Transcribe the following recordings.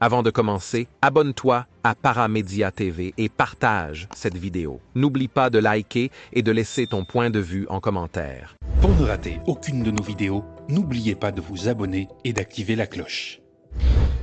Avant de commencer, abonne-toi à Paramédia TV et partage cette vidéo. N'oublie pas de liker et de laisser ton point de vue en commentaire. Pour ne rater aucune de nos vidéos, n'oubliez pas de vous abonner et d'activer la cloche.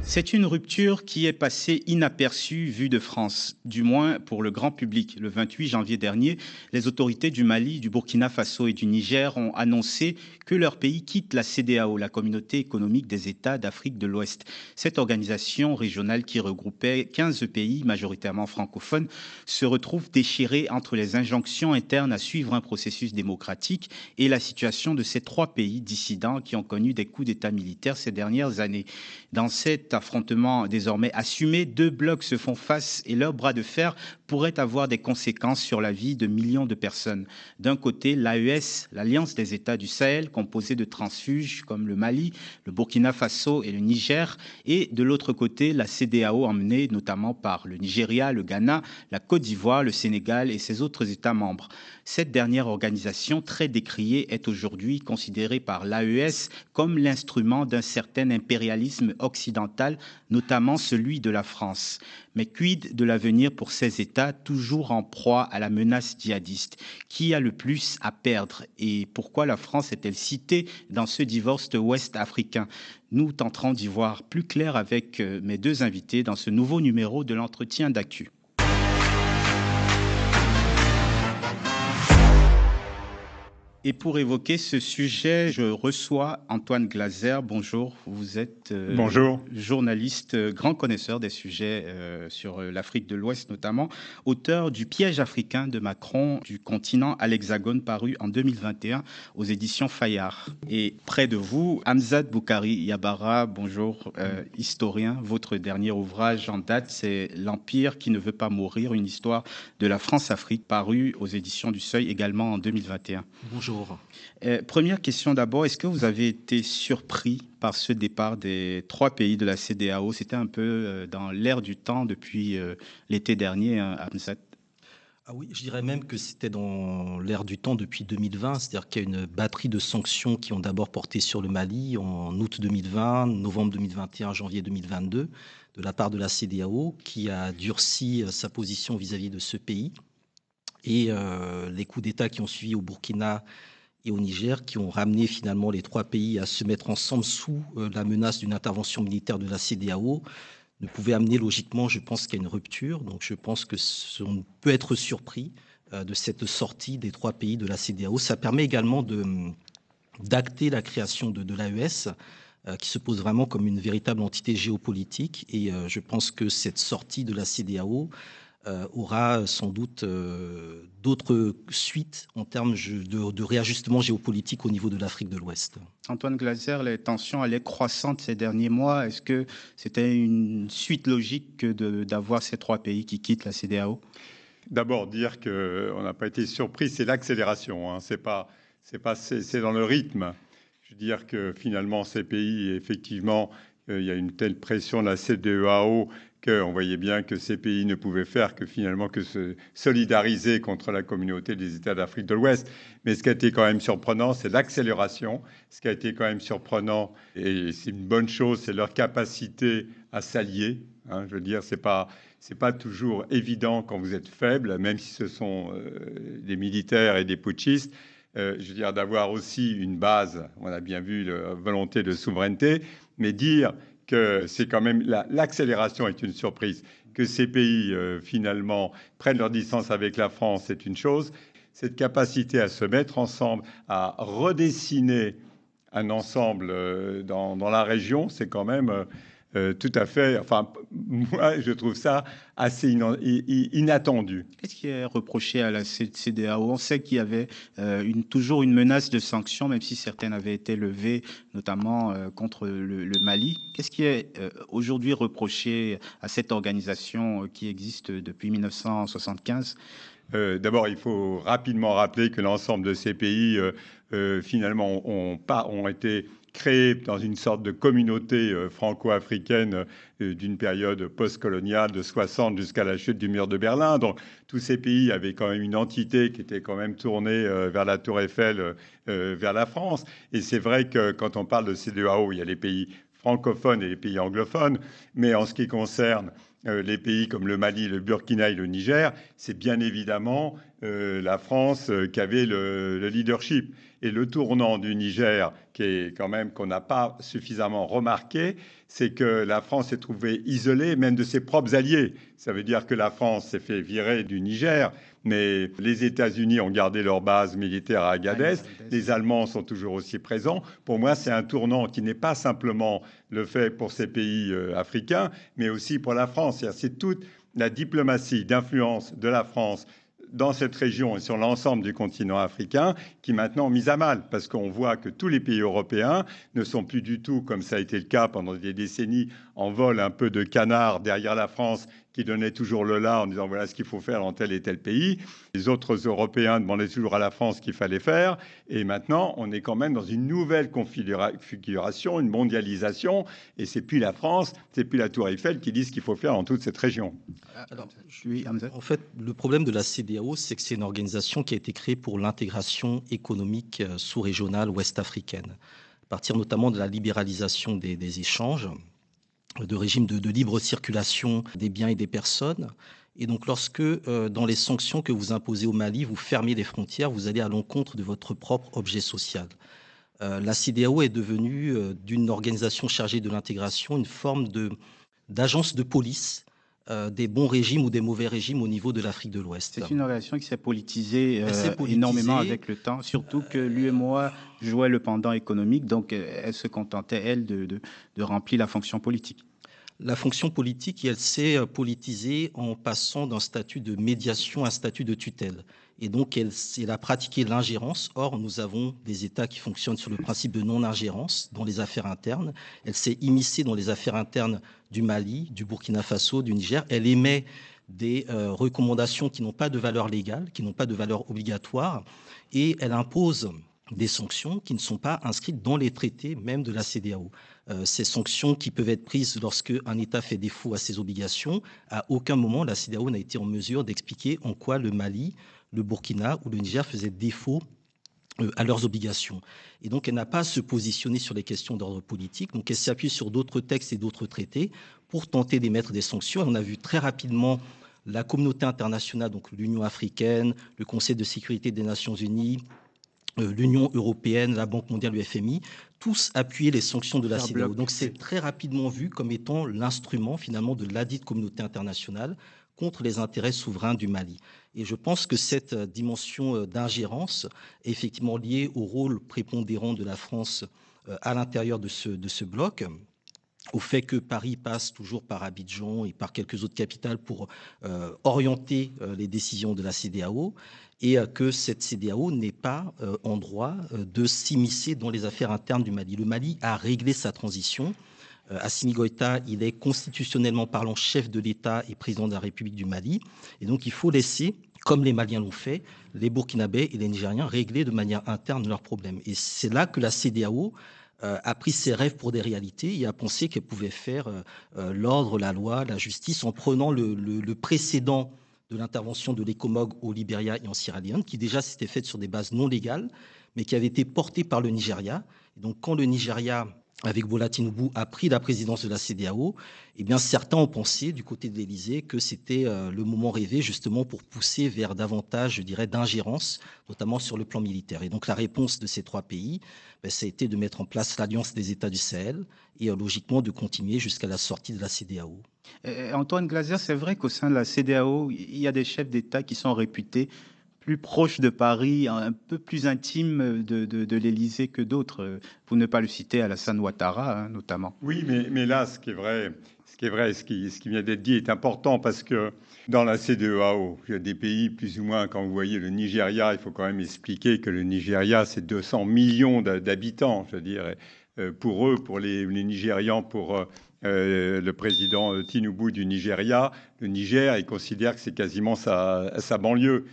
C'est une rupture qui est passée inaperçue vue de France, du moins pour le grand public. Le 28 janvier dernier, les autorités du Mali, du Burkina Faso et du Niger ont annoncé que leur pays quitte la CEDEAO, la Communauté économique des États d'Afrique de l'Ouest. Cette organisation régionale qui regroupait 15 pays, majoritairement francophones, se retrouve déchirée entre les injonctions internes à suivre un processus démocratique et la situation de ces 3 pays dissidents qui ont connu des coups d'État militaires ces dernières années. Dans cet affrontement désormais assumé, 2 blocs se font face et leur bras de fer pourrait avoir des conséquences sur la vie de millions de personnes. D'un côté, l'AES, l'Alliance des États du Sahel, composée de transfuges comme le Mali, le Burkina Faso et le Niger, et de l'autre côté, la CEDEAO emmenée notamment par le Nigeria, le Ghana, la Côte d'Ivoire, le Sénégal et ses autres États membres. Cette dernière organisation, très décriée, est aujourd'hui considérée par l'AES comme l'instrument d'un certain impérialisme occidental, notamment celui de la France. Mais quid de l'avenir pour ces États toujours en proie à la menace djihadiste? Qui a le plus à perdre et pourquoi la France est-elle citée dans ce divorce ouest-africain? Nous tenterons d'y voir plus clair avec mes 2 invités dans ce nouveau numéro de l'entretien d'actu. Et pour évoquer ce sujet, je reçois Antoine Glaser. Bonjour, vous êtes Bonjour. Journaliste, grand connaisseur des sujets sur l'Afrique de l'Ouest notamment, auteur du Piège africain de Macron, du continent à l'Hexagone, paru en 2021 aux éditions Fayard. Et près de vous, Hamzat Boukari Yabara, bonjour, historien. Votre dernier ouvrage en date, c'est L'Empire qui ne veut pas mourir, une histoire de la France-Afrique, paru aux éditions du Seuil également en 2021. Bonjour. Première question d'abord, est-ce que vous avez été surpris par ce départ des 3 pays de la CEDEAO? C'était un peu dans l'air du temps depuis l'été dernier, Hamzat. Ah oui, je dirais même que c'était dans l'air du temps depuis 2020, c'est-à-dire qu'il y a une batterie de sanctions qui ont d'abord porté sur le Mali en août 2020, novembre 2021, janvier 2022, de la part de la CEDEAO, qui a durci sa position vis-à-vis de ce pays. Et les coups d'État qui ont suivi au Burkina et au Niger, qui ont ramené finalement les 3 pays à se mettre ensemble sous la menace d'une intervention militaire de la CEDEAO, ne pouvaient amener logiquement, je pense, qu'à une rupture. Donc je pense que on peut être surpris de cette sortie des 3 pays de la CEDEAO. Ça permet également d'acter la création de l'AES, qui se pose vraiment comme une véritable entité géopolitique. Et je pense que cette sortie de la CEDEAO aura sans doute d'autres suites en termes de réajustement géopolitique au niveau de l'Afrique de l'Ouest. Antoine Glaser, les tensions allaient croissantes ces derniers mois. Est-ce que c'était une suite logique que d'avoir ces 3 pays qui quittent la CEDEAO? D'abord, dire qu'on n'a pas été surpris, c'est l'accélération. C'est dans le rythme. Je veux dire que finalement, ces pays, effectivement, il y a une telle pression de la CEDEAO qu'on voyait bien que ces pays ne pouvaient faire que finalement que se solidariser contre la communauté des États d'Afrique de l'Ouest. Mais ce qui a été quand même surprenant, c'est l'accélération. Ce qui a été quand même surprenant, et c'est une bonne chose, c'est leur capacité à s'allier. Je veux dire, c'est pas toujours évident quand vous êtes faible, même si ce sont des militaires et des putschistes. Je veux dire, d'avoir aussi une base, on a bien vu la volonté de souveraineté, mais dire que c'est quand même l'accélération est une surprise. Que ces pays, finalement, prennent leur distance avec la France, c'est une chose. Cette capacité à se mettre ensemble, à redessiner un ensemble dans la région, c'est quand même tout à fait... Enfin, moi, je trouve ça assez inattendu. Qu'est-ce qui est reproché à la CEDEAO? On sait qu'il y avait toujours une menace de sanctions, même si certaines avaient été levées, notamment contre le Mali. Qu'est-ce qui est aujourd'hui reproché à cette organisation qui existe depuis 1975? D'abord, il faut rapidement rappeler que l'ensemble de ces pays, finalement, ont été créés dans une sorte de communauté franco-africaine d'une période post-coloniale de 60 jusqu'à la chute du mur de Berlin. Donc, tous ces pays avaient quand même une entité qui était quand même tournée vers la Tour Eiffel, vers la France. Et c'est vrai que quand on parle de CEDEAO, il y a les pays francophones et les pays anglophones. Mais en ce qui concerne les pays comme le Mali, le Burkina et le Niger, c'est bien évidemment la France qui avait le leadership. Et le tournant du Niger, qui est quand même qu'on n'a pas suffisamment remarqué, c'est que la France s'est trouvée isolée même de ses propres alliés. Ça veut dire que la France s'est fait virer du Niger, mais les États-Unis ont gardé leur base militaire à Agadez. Les Allemands sont toujours aussi présents. Pour moi, c'est un tournant qui n'est pas simplement le fait pour ces pays africains, mais aussi pour la France. C'est toute la diplomatie d'influence de la France dans cette région et sur l'ensemble du continent africain qui est maintenant mise à mal parce qu'on voit que tous les pays européens ne sont plus du tout, comme ça a été le cas pendant des décennies, en vol un peu de canard derrière la France qui donnait toujours le là en disant voilà ce qu'il faut faire dans tel et tel pays. Les autres Européens demandaient toujours à la France ce qu'il fallait faire. Et maintenant, on est quand même dans une nouvelle configuration, une mondialisation. Et c'est plus la France, c'est plus la Tour Eiffel qui dit ce qu'il faut faire dans toute cette région. Alors, en fait, le problème de la CEDEAO, c'est que c'est une organisation qui a été créée pour l'intégration économique sous-régionale ouest-africaine, à partir notamment de la libéralisation des échanges, de régime de libre circulation des biens et des personnes. Et donc, lorsque, dans les sanctions que vous imposez au Mali, vous fermez les frontières, vous allez à l'encontre de votre propre objet social. La CEDEAO est devenue, d'une organisation chargée de l'intégration, une forme d'agence de police des bons régimes ou des mauvais régimes au niveau de l'Afrique de l'Ouest. C'est une organisation qui s'est politisée énormément avec le temps, surtout que l'UEMOA jouait le pendant économique, donc elle se contentait, elle, de remplir la fonction politique. La fonction politique, elle s'est politisée en passant d'un statut de médiation à un statut de tutelle. Et donc, elle a pratiqué l'ingérence. Or, nous avons des États qui fonctionnent sur le principe de non-ingérence dans les affaires internes. Elle s'est immiscée dans les affaires internes du Mali, du Burkina Faso, du Niger. Elle émet des recommandations qui n'ont pas de valeur légale, qui n'ont pas de valeur obligatoire. Et elle impose des sanctions qui ne sont pas inscrites dans les traités même de la CEDEAO. Ces sanctions qui peuvent être prises lorsque un État fait défaut à ses obligations, à aucun moment la CEDEAO n'a été en mesure d'expliquer en quoi le Mali, le Burkina ou le Niger faisaient défaut à leurs obligations. Et donc, elle n'a pas à se positionner sur les questions d'ordre politique. Donc, elle s'appuie sur d'autres textes et d'autres traités pour tenter d'émettre des sanctions. Et on a vu très rapidement la communauté internationale, donc l'Union africaine, le Conseil de sécurité des Nations unies, l'Union européenne, la Banque mondiale, le FMI, tous appuyaient les sanctions de la CEDEAO. Donc c'est très rapidement vu comme étant l'instrument finalement de ladite communauté internationale contre les intérêts souverains du Mali. Et je pense que cette dimension d'ingérence est effectivement liée au rôle prépondérant de la France à l'intérieur de ce bloc, au fait que Paris passe toujours par Abidjan et par quelques autres capitales pour orienter les décisions de la CEDEAO, et que cette CEDEAO n'est pas en droit de s'immiscer dans les affaires internes du Mali. Le Mali a réglé sa transition. Assimi Goïta, il est constitutionnellement parlant chef de l'État et président de la République du Mali. Et donc, il faut laisser, comme les Maliens l'ont fait, les Burkinabés et les Nigériens régler de manière interne leurs problèmes. Et c'est là que la CEDEAO a pris ses rêves pour des réalités et a pensé qu'elle pouvait faire l'ordre, la loi, la justice en prenant le précédent de l'intervention de l'ECOMOG au Libéria et en Sierra Leone, qui déjà s'était faite sur des bases non légales, mais qui avait été portée par le Nigeria. Et donc, quand le Nigeria, avec Bola Tinubu, a pris la présidence de la CEDEAO, eh bien, certains ont pensé, du côté de l'Élysée, que c'était le moment rêvé, justement, pour pousser vers davantage, je dirais, d'ingérence, notamment sur le plan militaire. Et donc, la réponse de ces trois pays, ça a été de mettre en place l'Alliance des États du Sahel et, logiquement, de continuer jusqu'à la sortie de la CEDEAO. Antoine Glaser, c'est vrai qu'au sein de la CEDEAO, il y a des chefs d'État qui sont réputés plus proches de Paris, un peu plus intimes de l'Élysée que d'autres. Pour ne pas le citer, Alassane Ouattara, notamment. Oui, mais là, ce qui vient d'être dit est important parce que dans la CEDEAO, il y a des pays plus ou moins, quand vous voyez le Nigeria, il faut quand même expliquer que le Nigeria, c'est 200 millions d'habitants, je veux dire. Pour eux, pour les Nigérians, pour le président Tinubu du Nigeria, le Niger, il considère que c'est quasiment sa banlieue.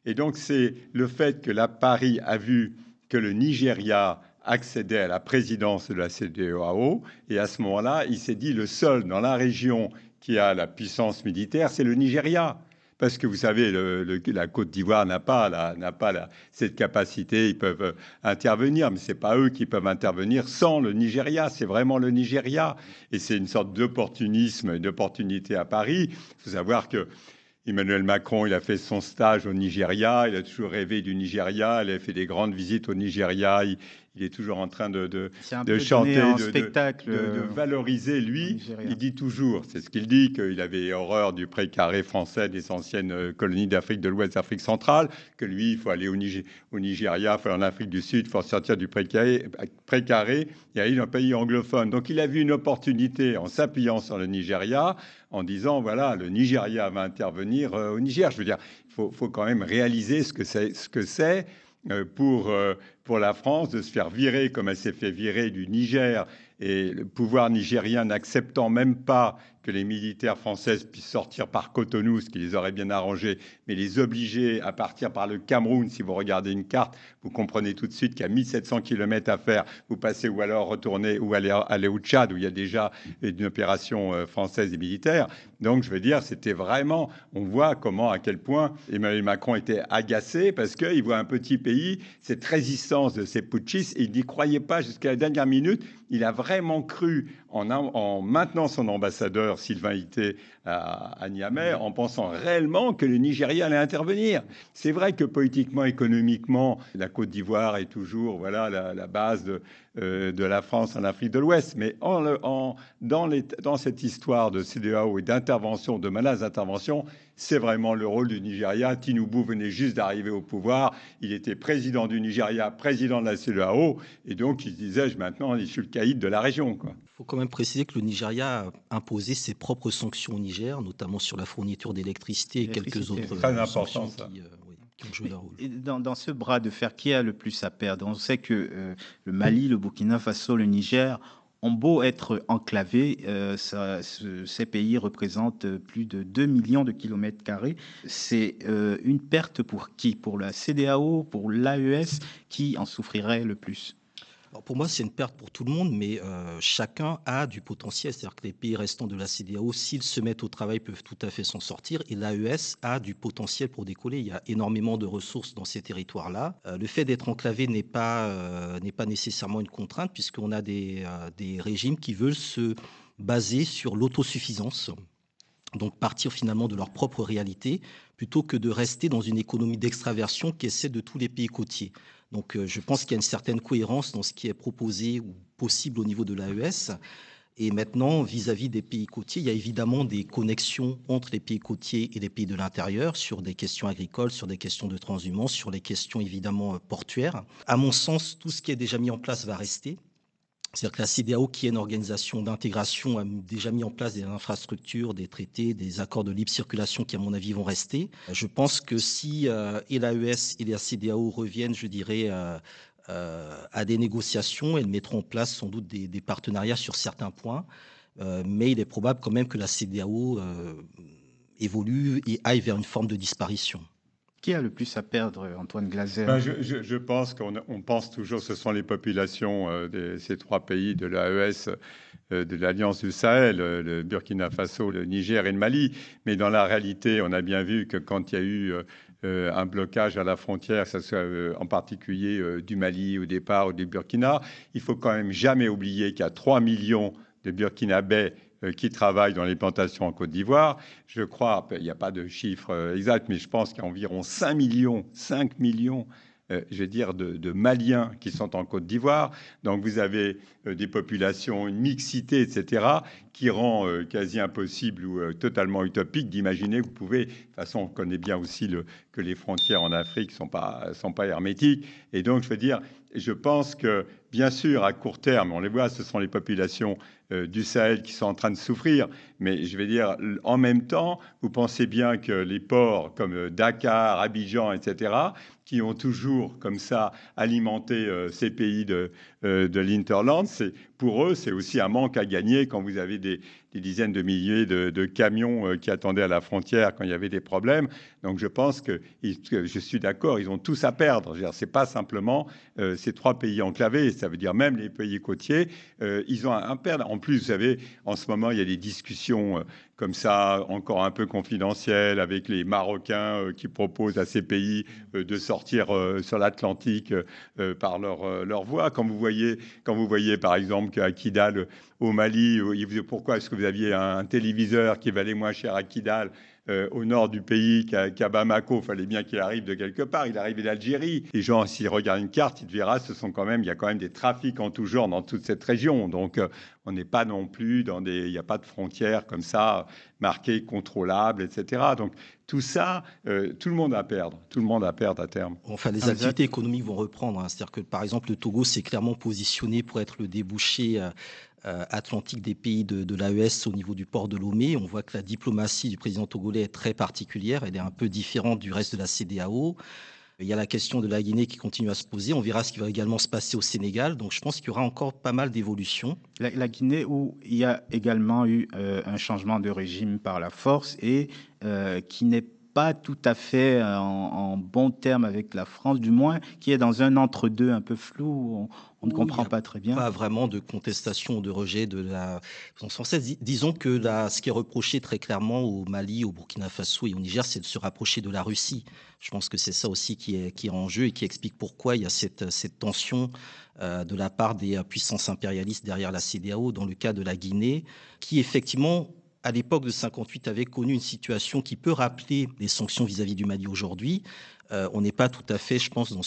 Et donc, c'est le fait que Paris a vu que le Nigeria accédait à la présidence de la CEDEAO, et à ce moment-là, il s'est dit le seul dans la région qui a la puissance militaire, c'est le Nigeria. Parce que vous savez, la Côte d'Ivoire n'a pas cette capacité. Ils peuvent intervenir, mais c'est pas eux qui peuvent intervenir sans le Nigeria. C'est vraiment le Nigeria. Et c'est une sorte d'opportunisme, une opportunité à Paris. Il faut savoir que Emmanuel Macron, il a fait son stage au Nigeria, il a toujours rêvé du Nigeria, il a fait des grandes visites au Nigeria, il est toujours en train de chanter, de valoriser. Lui, il dit toujours, c'est ce qu'il dit, qu'il avait horreur du précaré français des anciennes colonies d'Afrique de l'Ouest, d'Afrique centrale, que lui, il faut aller au Nigeria, il faut aller en Afrique du Sud, il faut sortir du précaré et aller dans un pays anglophone. Donc il a vu une opportunité en s'appuyant sur le Nigeria, en disant, voilà, le Nigeria va intervenir au Niger. Je veux dire, il faut quand même réaliser ce que c'est pour la France de se faire virer comme elle s'est fait virer du Niger, et le pouvoir nigérien n'acceptant même pas que les militaires français puissent sortir par Cotonou, ce qui les aurait bien arrangé, mais les obliger à partir par le Cameroun. Si vous regardez une carte, vous comprenez tout de suite qu'il y a 1700 km à faire. Vous passez ou alors retourner ou aller au Tchad, où il y a déjà une opération française et militaire. Donc, je veux dire, c'était vraiment... On voit comment, à quel point Emmanuel Macron était agacé, parce qu'il voit un petit pays, cette résistance de ces putschistes, et il n'y croyait pas jusqu'à la dernière minute. Il a vraiment cru, en maintenant son ambassadeur Sylvain Ité à Niamey, en pensant réellement que le Nigeria allait intervenir. C'est vrai que politiquement, économiquement, la Côte d'Ivoire est toujours la base de la France en Afrique de l'Ouest. Mais dans cette histoire de CEDEAO et d'intervention, de menaces d'intervention, c'est vraiment le rôle du Nigeria. Tinubu venait juste d'arriver au pouvoir. Il était président du Nigeria, président de la CEDEAO. Et donc, il se disait, maintenant, je suis le caïd de la région, quoi. Il faut quand même préciser que le Nigeria a imposé ses propres sanctions au Niger, notamment sur la fourniture d'électricité et quelques autres sanctions qui ont joué leur rôle. Et dans ce bras de fer, qui a le plus à perdre? On sait que le Mali, le Burkina Faso, le Niger ont beau être enclavés, ces pays représentent plus de 2 millions de kilomètres carrés. C'est une perte pour qui? Pour la CEDEAO, pour l'AES, qui en souffrirait le plus? Alors pour moi, c'est une perte pour tout le monde, mais chacun a du potentiel. C'est-à-dire que les pays restants de la CEDEAO, s'ils se mettent au travail, peuvent tout à fait s'en sortir. Et l'AES a du potentiel pour décoller. Il y a énormément de ressources dans ces territoires-là. Le fait d'être enclavé n'est pas nécessairement une contrainte, puisqu'on a des régimes qui veulent se baser sur l'autosuffisance. Donc partir finalement de leur propre réalité, plutôt que de rester dans une économie d'extraversion qui est celle de tous les pays côtiers. Donc je pense qu'il y a une certaine cohérence dans ce qui est proposé ou possible au niveau de l'AES. Et maintenant, vis-à-vis des pays côtiers, il y a évidemment des connexions entre les pays côtiers et les pays de l'intérieur sur des questions agricoles, sur des questions de transhumance, sur les questions évidemment portuaires. À mon sens, tout ce qui est déjà mis en place va rester. C'est-à-dire que la CEDEAO, qui est une organisation d'intégration, a déjà mis en place des infrastructures, des traités, des accords de libre circulation qui, à mon avis, vont rester. Je pense que si et l'AES et la CEDEAO reviennent, je dirais, à des négociations, elles mettront en place sans doute des partenariats sur certains points. Mais il est probable quand même que la CEDEAO évolue et aille vers une forme de disparition. Qui a le plus à perdre, Antoine Glaser? Je pense qu'on pense toujours que ce sont les populations de ces trois pays de l'AES, de l'Alliance du Sahel, le Burkina Faso, le Niger et le Mali. Mais dans la réalité, on a bien vu que quand il y a eu un blocage à la frontière, que ce soit en particulier du Mali au départ ou du Burkina, il faut quand même jamais oublier qu'il y a 3 millions de Burkinabés qui travaillent dans les plantations en Côte d'Ivoire. Je crois, il n'y a pas de chiffre exact, mais je pense qu'il y a environ 5 millions, je vais dire, de Maliens qui sont en Côte d'Ivoire. Donc vous avez des populations, une mixité, etc., qui rend quasi impossible ou totalement utopique d'imaginer que vous pouvez... De toute façon, on connaît bien aussi que les frontières en Afrique ne sont pas hermétiques. Et donc, je veux dire, je pense que, bien sûr, à court terme, on les voit, ce sont les populations du Sahel qui sont en train de souffrir. Mais je vais dire, en même temps, vous pensez bien que les ports comme Dakar, Abidjan, etc., qui ont toujours comme ça alimenté ces pays de l'Hinterland, pour eux, c'est aussi un manque à gagner quand vous avez des dizaines de milliers de camions qui attendaient à la frontière quand il y avait des problèmes. Donc je pense que je suis d'accord, ils ont tous à perdre. C'est pas simplement ces trois pays enclavés, ça veut dire même les pays côtiers, ils ont à perdre. en plus, vous savez, en ce moment, il y a des discussions comme ça, encore un peu confidentielles, avec les Marocains qui proposent à ces pays de sortir sur l'Atlantique par leur voie. Quand vous voyez par exemple qu'à Kidal, au Mali, pourquoi est-ce que vous aviez un téléviseur qui valait moins cher à Kidal au nord du pays qu'à Bamako? Il fallait bien qu'il arrive de quelque part. Il arrivait d'Algérie. Les gens, s'ils regardent une carte, ils verront, il y a quand même des trafics en tout genre dans toute cette région. Donc, on n'est pas non plus il n'y a pas de frontières comme ça marquées, contrôlables, etc. Donc, tout ça, tout le monde à perdre. Tout le monde à perdre à terme. Enfin, les activités économiques vont reprendre. C'est-à-dire que, par exemple, le Togo s'est clairement positionné pour être le débouché atlantique des pays de l'AES au niveau du port de Lomé. On voit que la diplomatie du président togolais est très particulière. Elle est un peu différente du reste de la CEDEAO. Il y a la question de la Guinée qui continue à se poser. On verra ce qui va également se passer au Sénégal. Donc, je pense qu'il y aura encore pas mal d'évolutions. La Guinée, où il y a également eu un changement de régime par la force et qui n'est pas tout à fait en bon terme avec la France, du moins, qui est dans un entre-deux un peu flou. On ne comprend pas très bien. Pas vraiment de contestation ou de rejet de la présence française. Disons que ce qui est reproché très clairement au Mali, au Burkina Faso et au Niger, c'est de se rapprocher de la Russie. Je pense que c'est ça aussi qui est en jeu et qui explique pourquoi il y a cette tension de la part des puissances impérialistes derrière la CEDEAO, dans le cas de la Guinée, qui effectivement, à l'époque de 58, avait connu une situation qui peut rappeler les sanctions vis-à-vis du Mali aujourd'hui. On n'est pas tout à fait, je pense, dans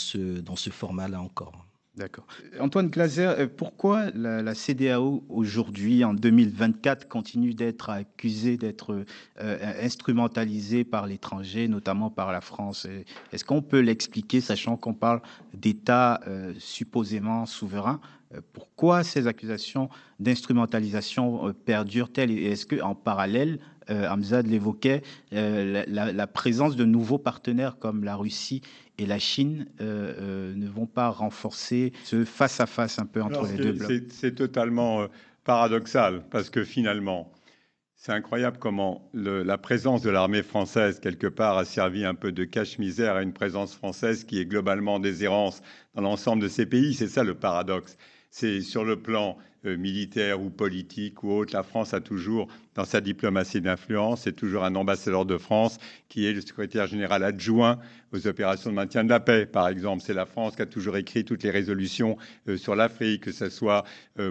ce format-là encore. D'accord. Antoine Glaser, pourquoi la CEDEAO aujourd'hui, en 2024, continue d'être accusée d'être instrumentalisée par l'étranger, notamment par la France? Est-ce qu'on peut l'expliquer, sachant qu'on parle d'États supposément souverains? Pourquoi ces accusations d'instrumentalisation perdurent-elles? Et est-ce qu'en parallèle, Hamzad l'évoquait, la présence de nouveaux partenaires comme la Russie et la Chine ne vont pas renforcer ce face-à-face un peu entre les deux blocs? C'est totalement paradoxal, parce que finalement, c'est incroyable comment la présence de l'armée française, quelque part, a servi un peu de cache-misère à une présence française qui est globalement en déshérence dans l'ensemble de ces pays. C'est ça le paradoxe. C'est sur le plan militaire ou politique ou autre, la France a toujours, dans sa diplomatie d'influence, c'est toujours un ambassadeur de France qui est le secrétaire général adjoint aux opérations de maintien de la paix, par exemple. C'est la France qui a toujours écrit toutes les résolutions sur l'Afrique, que ce soit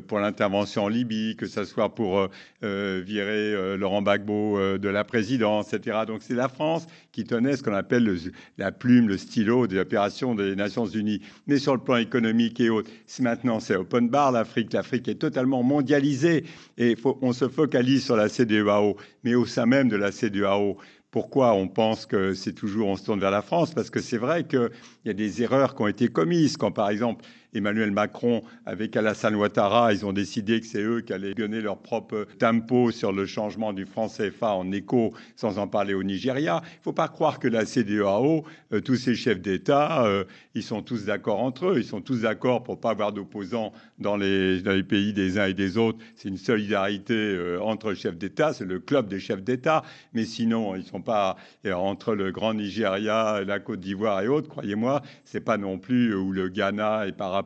pour l'intervention en Libye, que ce soit pour virer Laurent Gbagbo de la présidence, etc. Donc c'est la France qui tenait ce qu'on appelle la plume, le stylo des opérations des Nations Unies. Mais sur le plan économique et autres, maintenant c'est open bar l'Afrique. L'Afrique est totalement mondialisée et on se focalise sur la CEDEAO. Mais au sein même de la CEDEAO, pourquoi on pense que c'est toujours, on se tourne vers la France? Parce que c'est vrai qu'il y a des erreurs qui ont été commises. Quand, par exemple, Emmanuel Macron, avec Alassane Ouattara, ils ont décidé que c'est eux qui allaient donner leur propre tempo sur le changement du franc CFA en écho, sans en parler au Nigeria. Il ne faut pas croire que la CEDEAO, tous ces chefs d'État, ils sont tous d'accord entre eux. Ils sont tous d'accord pour ne pas avoir d'opposants dans les pays des uns et des autres. C'est une solidarité entre chefs d'État. C'est le club des chefs d'État. Mais sinon, ils ne sont pas entre le Grand Nigeria, la Côte d'Ivoire et autres. Croyez-moi, c'est pas non plus où le Ghana est par rapport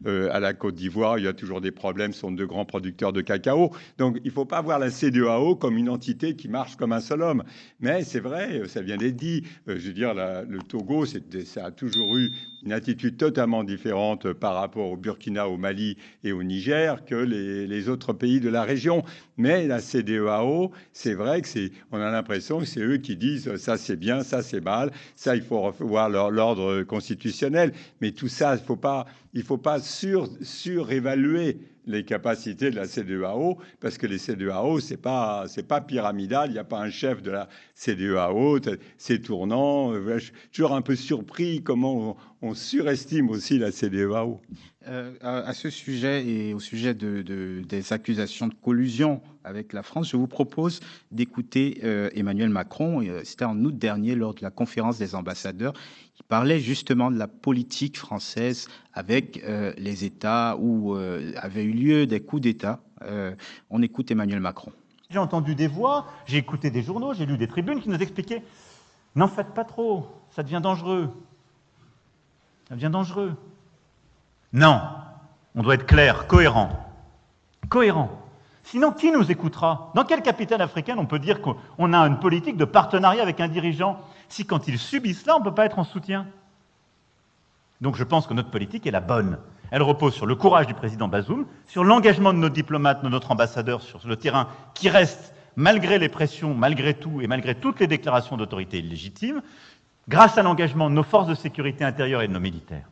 à la Côte d'Ivoire, il y a toujours des problèmes, ce sont de grands producteurs de cacao. Donc, il ne faut pas voir la CEDEAO comme une entité qui marche comme un seul homme. Mais c'est vrai, ça vient d'être dit. Je veux dire, le Togo, ça a toujours eu une attitude totalement différente par rapport au Burkina, au Mali et au Niger que les autres pays de la région. Mais la CEDEAO, c'est vrai on a l'impression que c'est eux qui disent ça c'est bien, ça c'est mal, ça il faut revoir l'ordre constitutionnel. Mais tout ça, il faut pas surévaluer les capacités de la CEDEAO, parce que les CEDEAO, c'est pas pyramidal, il n'y a pas un chef de la CEDEAO, c'est tournant. Je suis toujours un peu surpris comment on surestime aussi la CEDEAO. À ce sujet et au sujet des accusations de collusion avec la France, je vous propose d'écouter Emmanuel Macron. C'était en août dernier, lors de la conférence des ambassadeurs. Il parlait justement de la politique française avec les États où avaient eu lieu des coups d'État. On écoute Emmanuel Macron. J'ai entendu des voix, j'ai écouté des journaux, j'ai lu des tribunes qui nous expliquaient « N'en faites pas trop, ça devient dangereux. Ça devient dangereux. » Non, on doit être clair, cohérent. Cohérent. Sinon, qui nous écoutera? Dans quelle capitale africaine on peut dire qu'on a une politique de partenariat avec un dirigeant si quand ils subissent cela, on ne peut pas être en soutien? Donc je pense que notre politique est la bonne. Elle repose sur le courage du président Bazoum, sur l'engagement de nos diplomates, de notre ambassadeur sur le terrain, qui reste, malgré les pressions, malgré tout, et malgré toutes les déclarations d'autorité illégitimes, grâce à l'engagement de nos forces de sécurité intérieure et de nos militaires.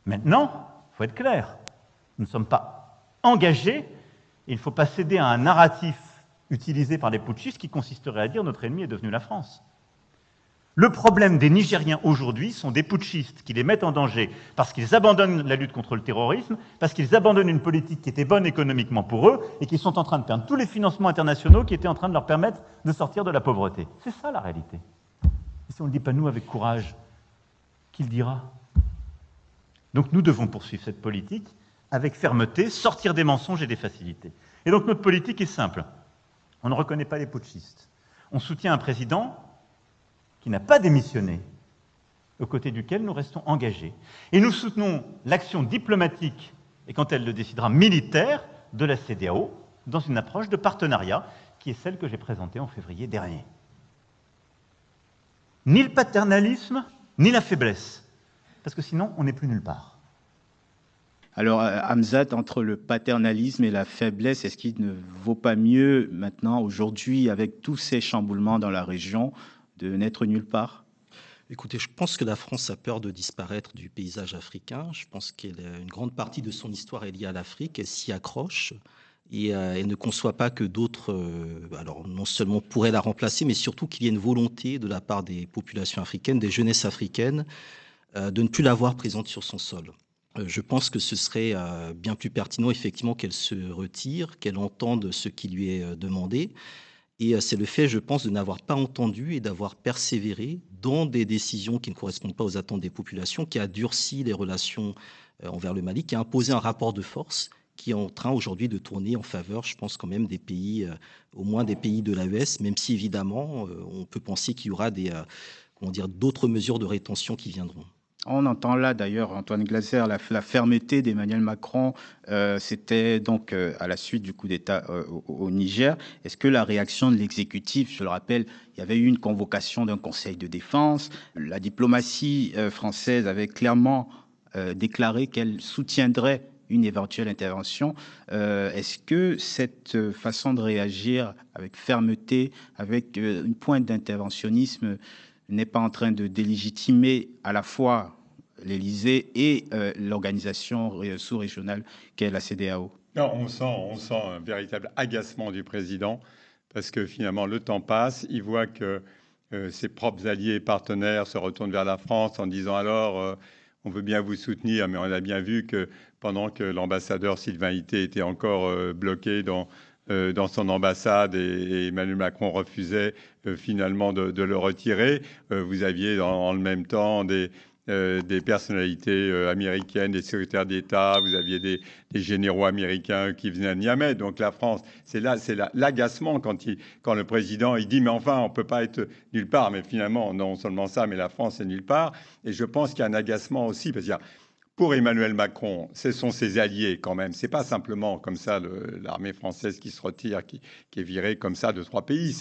Maintenant, il faut être clair, nous ne sommes pas engagés, et il ne faut pas céder à un narratif utilisé par les putschistes qui consisterait à dire notre ennemi est devenu la France. Le problème des Nigériens aujourd'hui sont des putschistes qui les mettent en danger parce qu'ils abandonnent la lutte contre le terrorisme, parce qu'ils abandonnent une politique qui était bonne économiquement pour eux et qui sont en train de perdre tous les financements internationaux qui étaient en train de leur permettre de sortir de la pauvreté. C'est ça la réalité. Et si on ne le dit pas nous avec courage, qui le dira? Donc nous devons poursuivre cette politique avec fermeté, sortir des mensonges et des facilités. Et donc notre politique est simple. On ne reconnaît pas les putschistes. On soutient un président qui n'a pas démissionné, aux côtés duquel nous restons engagés. Et nous soutenons l'action diplomatique, et quand elle le décidera, militaire, de la CEDEAO, dans une approche de partenariat, qui est celle que j'ai présentée en février dernier. Ni le paternalisme, ni la faiblesse, parce que sinon, on n'est plus nulle part. Alors, Hamzat, entre le paternalisme et la faiblesse, est-ce qu'il ne vaut pas mieux maintenant, aujourd'hui, avec tous ces chamboulements dans la région, de n'être nulle part? Écoutez, je pense que la France a peur de disparaître du paysage africain. Je pense qu'une grande partie de son histoire est liée à l'Afrique. Elle s'y accroche et elle ne conçoit pas que d'autres, alors non seulement pourraient la remplacer, mais surtout qu'il y ait une volonté de la part des populations africaines, des jeunesses africaines, de ne plus la voir présente sur son sol. Je pense que ce serait bien plus pertinent, effectivement, qu'elle se retire, qu'elle entende ce qui lui est demandé. Et c'est le fait, je pense, de n'avoir pas entendu et d'avoir persévéré dans des décisions qui ne correspondent pas aux attentes des populations, qui a durci les relations envers le Mali, qui a imposé un rapport de force qui est en train aujourd'hui de tourner en faveur, je pense quand même, des pays, au moins des pays de l'AES, même si évidemment, on peut penser qu'il y aura d'autres mesures de rétention qui viendront. On entend là d'ailleurs, Antoine Glaser, la fermeté d'Emmanuel Macron, c'était donc à la suite du coup d'État au Niger. Est-ce que la réaction de l'exécutif, je le rappelle, il y avait eu une convocation d'un conseil de défense, la diplomatie française avait clairement déclaré qu'elle soutiendrait une éventuelle intervention. Est-ce que cette façon de réagir avec fermeté, avec une pointe d'interventionnisme, n'est pas en train de délégitimer à la fois l'Élysée et l'organisation sous-régionale qu'est la CEDEAO? Non, on sent un véritable agacement du président parce que finalement le temps passe, il voit que ses propres alliés et partenaires se retournent vers la France en disant alors on veut bien vous soutenir, mais on a bien vu que pendant que l'ambassadeur Sylvain Ité était encore bloqué dans son ambassade et Emmanuel Macron refusait finalement de le retirer. Vous aviez en le même temps des personnalités américaines, des secrétaires d'État, vous aviez des généraux américains qui venaient à Niamey. Donc la France, c'est l'agacement quand le président il dit mais enfin on peut pas être nulle part. Mais finalement non seulement ça, mais la France est nulle part. Et je pense qu'il y a un agacement aussi parce qu'il y a pour Emmanuel Macron, ce sont ses alliés quand même. C'est pas simplement comme ça l'armée française qui se retire, qui est virée comme ça de 3 pays.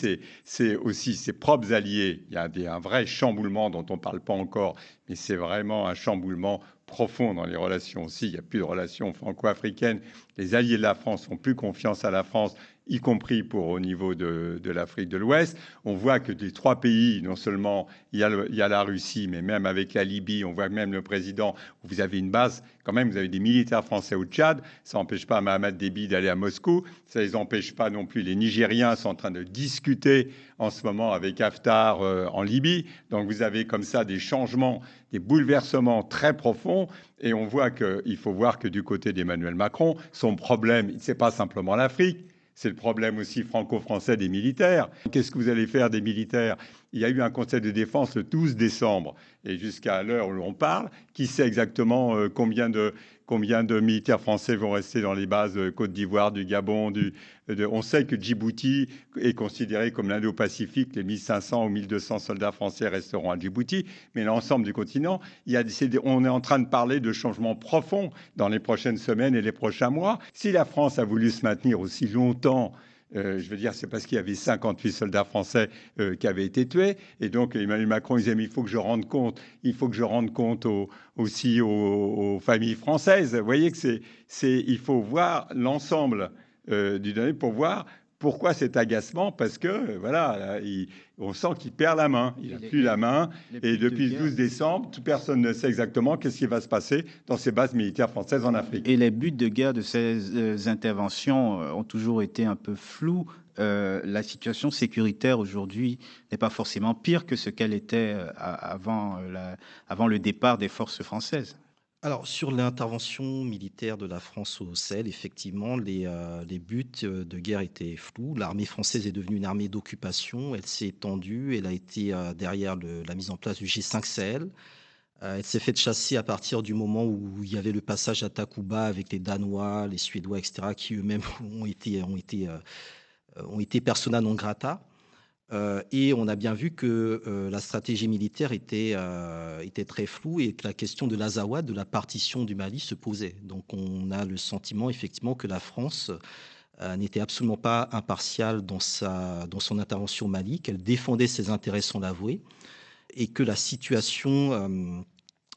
C'est aussi ses propres alliés. Il y a un vrai chamboulement dont on parle pas encore, mais c'est vraiment un chamboulement profond dans les relations aussi. Il n'y a plus de relations franco-africaines. Les alliés de la France font plus confiance à la France, y compris au niveau de l'Afrique de l'Ouest. On voit que des 3 pays, non seulement il y a la Russie, mais même avec la Libye, on voit même le président, vous avez une base, quand même, vous avez des militaires français au Tchad, ça n'empêche pas Mahamat Déby d'aller à Moscou, ça ne les empêche pas non plus, les Nigériens sont en train de discuter en ce moment avec Haftar en Libye, donc vous avez comme ça des changements, des bouleversements très profonds, et on voit qu'il faut voir que du côté d'Emmanuel Macron, son problème, ce n'est pas simplement l'Afrique, c'est le problème aussi franco-français des militaires. Qu'est-ce que vous allez faire des militaires? Il y a eu un conseil de défense le 12 décembre. Et jusqu'à l'heure où l'on parle, qui sait exactement combien de militaires français vont rester dans les bases Côte d'Ivoire, du Gabon, on sait que Djibouti est considéré comme l'Indo-Pacifique. Les 1500 ou 1200 soldats français resteront à Djibouti. Mais l'ensemble du continent, on est en train de parler de changements profonds dans les prochaines semaines et les prochains mois. Si la France a voulu se maintenir aussi longtemps, je veux dire, c'est parce qu'il y avait 58 soldats français qui avaient été tués. Et donc, Emmanuel Macron disait, mais il faut que je rende compte, aussi aux familles françaises. Vous voyez que il faut voir l'ensemble du donné pour voir pourquoi cet agacement, parce que voilà, on sent qu'il perd la main. Il n'a plus la main. Et depuis le 12 décembre, personne ne sait exactement qu'est-ce qui va se passer dans ces bases militaires françaises en Afrique. Et les buts de guerre de ces interventions ont toujours été un peu flous. La situation sécuritaire aujourd'hui n'est pas forcément pire que ce qu'elle était avant le départ des forces françaises. Alors, sur l'intervention militaire de la France au Sahel, effectivement, les buts de guerre étaient flous. L'armée française est devenue une armée d'occupation. Elle s'est étendue. Elle a été derrière la mise en place du G5 Sahel. Elle s'est faite chasser à partir du moment où il y avait le passage à Takuba avec les Danois, les Suédois, etc., qui eux-mêmes ont été persona non grata. Et on a bien vu que la stratégie militaire était très floue et que la question de l'Azawad, de la partition du Mali, se posait. Donc on a le sentiment effectivement que la France n'était absolument pas impartiale dans son intervention au Mali, qu'elle défendait ses intérêts sans l'avouer, et que la situation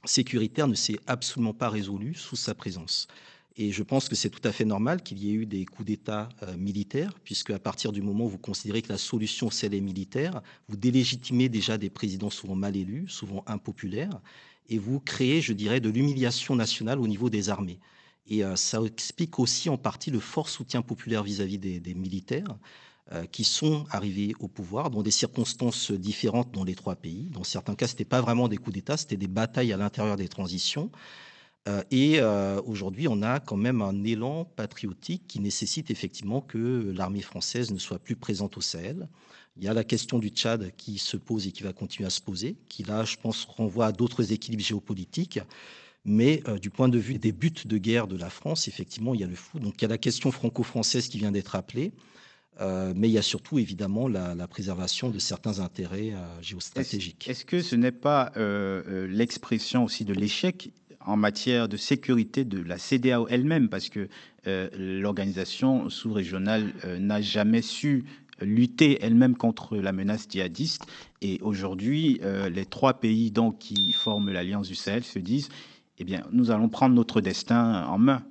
sécuritaire ne s'est absolument pas résolue sous sa présence. Et je pense que c'est tout à fait normal qu'il y ait eu des coups d'État militaires, puisque à partir du moment où vous considérez que la solution, c'est les militaires, vous délégitimez déjà des présidents souvent mal élus, souvent impopulaires, et vous créez, je dirais, de l'humiliation nationale au niveau des armées. Et ça explique aussi en partie le fort soutien populaire vis-à-vis des militaires qui sont arrivés au pouvoir dans des circonstances différentes dans les trois pays. Dans certains cas, ce n'était pas vraiment des coups d'État, c'était des batailles à l'intérieur des transitions. Aujourd'hui, on a quand même un élan patriotique qui nécessite effectivement que l'armée française ne soit plus présente au Sahel. Il y a la question du Tchad qui se pose et qui va continuer à se poser, qui là, je pense, renvoie à d'autres équilibres géopolitiques. Mais du point de vue des buts de guerre de la France, effectivement, il y a le flou. Donc il y a la question franco-française qui vient d'être appelée. Mais il y a surtout évidemment la préservation de certains intérêts géostratégiques. Est-ce que ce n'est pas l'expression aussi de l'échec en matière de sécurité de la CEDEAO elle-même, parce que l'organisation sous-régionale n'a jamais su lutter elle-même contre la menace djihadiste. Et aujourd'hui, les trois pays donc, qui forment l'Alliance du Sahel se disent eh bien, nous allons prendre notre destin en main.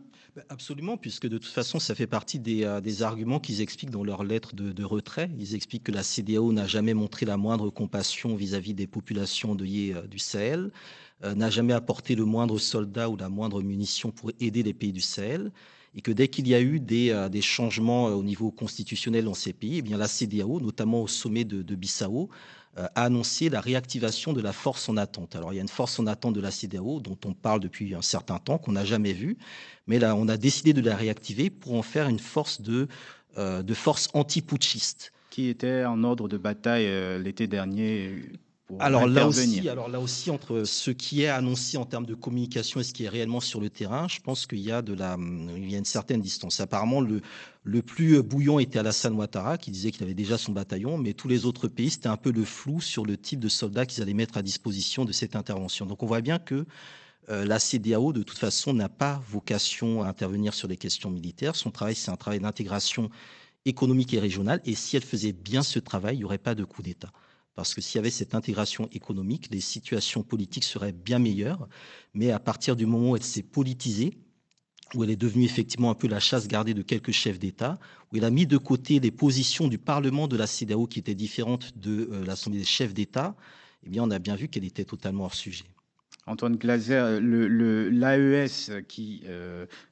Absolument, puisque de toute façon, ça fait partie des arguments qu'ils expliquent dans leur lettre de retrait. Ils expliquent que la CEDEAO n'a jamais montré la moindre compassion vis-à-vis des populations endeuillées du Sahel, n'a jamais apporté le moindre soldat ou la moindre munition pour aider les pays du Sahel, et que dès qu'il y a eu des changements au niveau constitutionnel dans ces pays, eh bien la CEDEAO, notamment au sommet de Bissau, a annoncé la réactivation de la force en attente. Alors, il y a une force en attente de la CEDEAO dont on parle depuis un certain temps, qu'on n'a jamais vue, mais là, on a décidé de la réactiver pour en faire une force de force anti-putschiste. Qui était en ordre de bataille l'été dernier pour alors intervenir. là aussi, entre ce qui est annoncé en termes de communication et ce qui est réellement sur le terrain, je pense qu'il y a une certaine distance. Apparemment, le plus bouillant était Alassane Ouattara, qui disait qu'il avait déjà son bataillon, mais tous les autres pays, c'était un peu le flou sur le type de soldats qu'ils allaient mettre à disposition de cette intervention. Donc on voit bien que la CEDEAO, de toute façon, n'a pas vocation à intervenir sur les questions militaires. Son travail, c'est un travail d'intégration économique et régionale. Et si elle faisait bien ce travail, il n'y aurait pas de coup d'État. Parce que s'il y avait cette intégration économique, les situations politiques seraient bien meilleures. Mais à partir du moment où elle s'est politisée, où elle est devenue effectivement un peu la chasse gardée de quelques chefs d'État, où elle a mis de côté les positions du Parlement de la CEDEAO qui étaient différentes de l'Assemblée des chefs d'État, eh bien, on a bien vu qu'elle était totalement hors sujet. Antoine Glaser, l'AES qui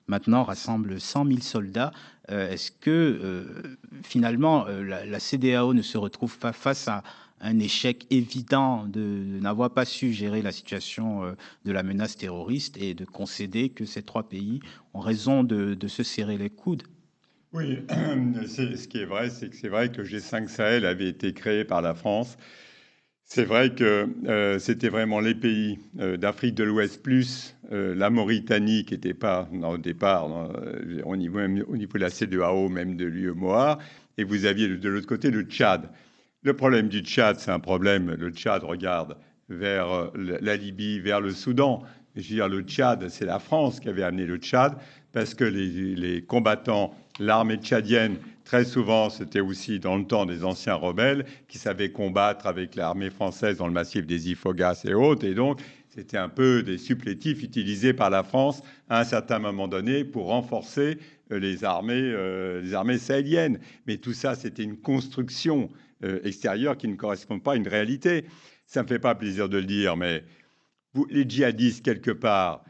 maintenant rassemble 100 000 soldats, est-ce que finalement la CEDEAO ne se retrouve pas face à un échec évident de n'avoir pas su gérer la situation de la menace terroriste et de concéder que ces trois pays ont raison de se serrer les coudes? Oui, ce qui est vrai, c'est que le G5 Sahel avait été créé par la France. C'est vrai que c'était vraiment les pays d'Afrique de l'Ouest plus la Mauritanie qui n'était pas au départ au niveau de la CEDEAO, même de l'UEMOA, et vous aviez de l'autre côté le Tchad. Le problème du Tchad, c'est un problème, le Tchad regarde vers la Libye, vers le Soudan. Je veux dire, le Tchad, c'est la France qui avait amené le Tchad parce que les combattants, l'armée tchadienne, très souvent, c'était aussi dans le temps des anciens rebelles qui savaient combattre avec l'armée française dans le massif des Ifoghas et autres. Et donc, c'était un peu des supplétifs utilisés par la France à un certain moment donné pour renforcer les armées sahéliennes. Mais tout ça, c'était une construction extérieure qui ne correspond pas à une réalité. Ça ne me fait pas plaisir de le dire, mais les djihadistes, quelque part,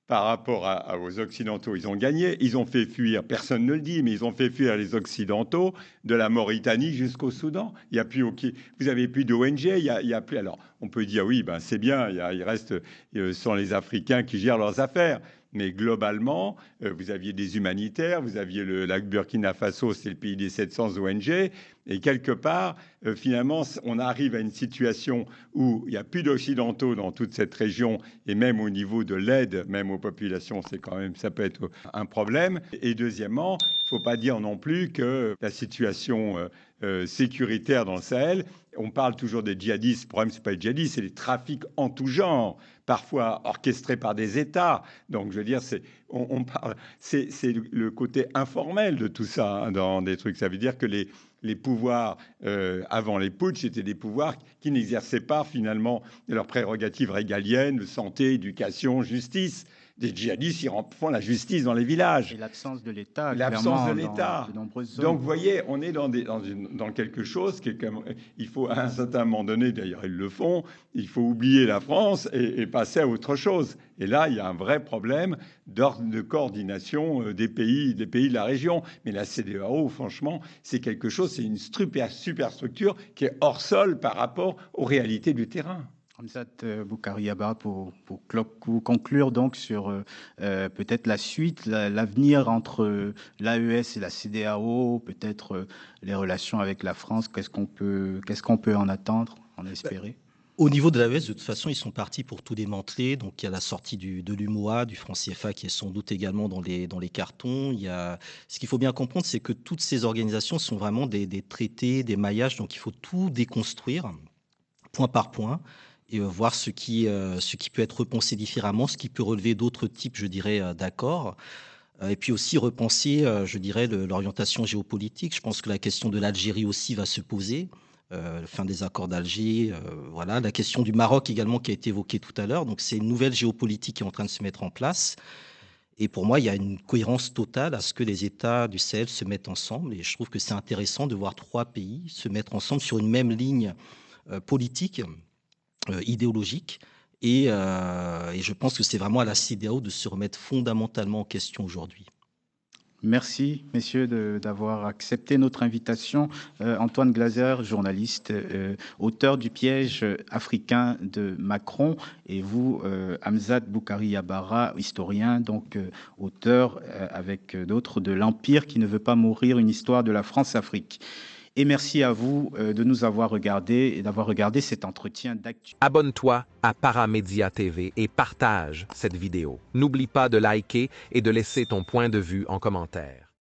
par rapport aux Occidentaux, ils ont gagné. Ils ont fait fuir, personne ne le dit, mais ils ont fait fuir les Occidentaux de la Mauritanie jusqu'au Soudan. Il y a plus, vous avez plus d'ONG, il y a plus. Alors, on peut dire oui, ben c'est bien, il reste, ce sont les Africains qui gèrent leurs affaires. Mais globalement, vous aviez des humanitaires, vous aviez la Burkina Faso, c'est le pays des 700 ONG. Et quelque part, finalement, on arrive à une situation où il n'y a plus d'Occidentaux dans toute cette région, et même au niveau de l'aide, même aux populations, c'est quand même, ça peut être un problème. Et deuxièmement, il ne faut pas dire non plus que la situation sécuritaire dans le Sahel, on parle toujours des djihadistes. Le problème, c'est pas les djihadistes, c'est les trafics en tout genre, parfois orchestrés par des États. Donc, je veux dire, c'est le côté informel de tout ça hein, dans des trucs. Ça veut dire que les pouvoirs avant les putschs étaient des pouvoirs qui n'exerçaient pas finalement leurs prérogatives régaliennes, santé, éducation, justice. Des djihadistes, ils font la justice dans les villages. Et l'absence de l'État. L'absence de l'État. Donc, vous voyez, on est dans quelque chose qui est comme, il faut, à un certain moment donné, d'ailleurs, ils le font, il faut oublier la France et passer à autre chose. Et là, il y a un vrai problème de coordination des pays de la région. Mais la CEDEAO, franchement, c'est quelque chose, c'est une superstructure qui est hors sol par rapport aux réalités du terrain. Hamzat Boukari Yabara, pour conclure donc sur peut-être la suite, l'avenir entre l'AES et la CEDEAO, peut-être les relations avec la France, qu'est-ce qu'on peut en attendre, en espérer? Au niveau de l'AES, de toute façon, ils sont partis pour tout démanteler. Donc, il y a la sortie de l'UMOA, du franc CFA, qui est sans doute également dans les cartons. Ce qu'il faut bien comprendre, c'est que toutes ces organisations sont vraiment des traités, des maillages. Donc, il faut tout déconstruire, point par point, et voir ce qui peut être repensé différemment, ce qui peut relever d'autres types, je dirais, d'accords. Et puis aussi repenser, je dirais, l'orientation géopolitique. Je pense que la question de l'Algérie aussi va se poser. Fin des accords d'Alger, voilà. La question du Maroc également qui a été évoquée tout à l'heure. Donc c'est une nouvelle géopolitique qui est en train de se mettre en place. Et pour moi, il y a une cohérence totale à ce que les États du Sahel se mettent ensemble. Et je trouve que c'est intéressant de voir 3 pays se mettre ensemble sur une même ligne politique, idéologique. Et je pense que c'est vraiment à la CEDEAO de se remettre fondamentalement en question aujourd'hui. Merci, messieurs, d'avoir accepté notre invitation. Antoine Glaser, journaliste, auteur du piège africain de Macron, et vous, Hamzat Boukari Yabara, historien, donc auteur avec d'autres de l'Empire qui ne veut pas mourir, une histoire de la France-Afrique. Et merci à vous de nous avoir regardé et d'avoir regardé cet entretien d'actu. Abonne-toi à Paramédia TV et partage cette vidéo. N'oublie pas de liker et de laisser ton point de vue en commentaire.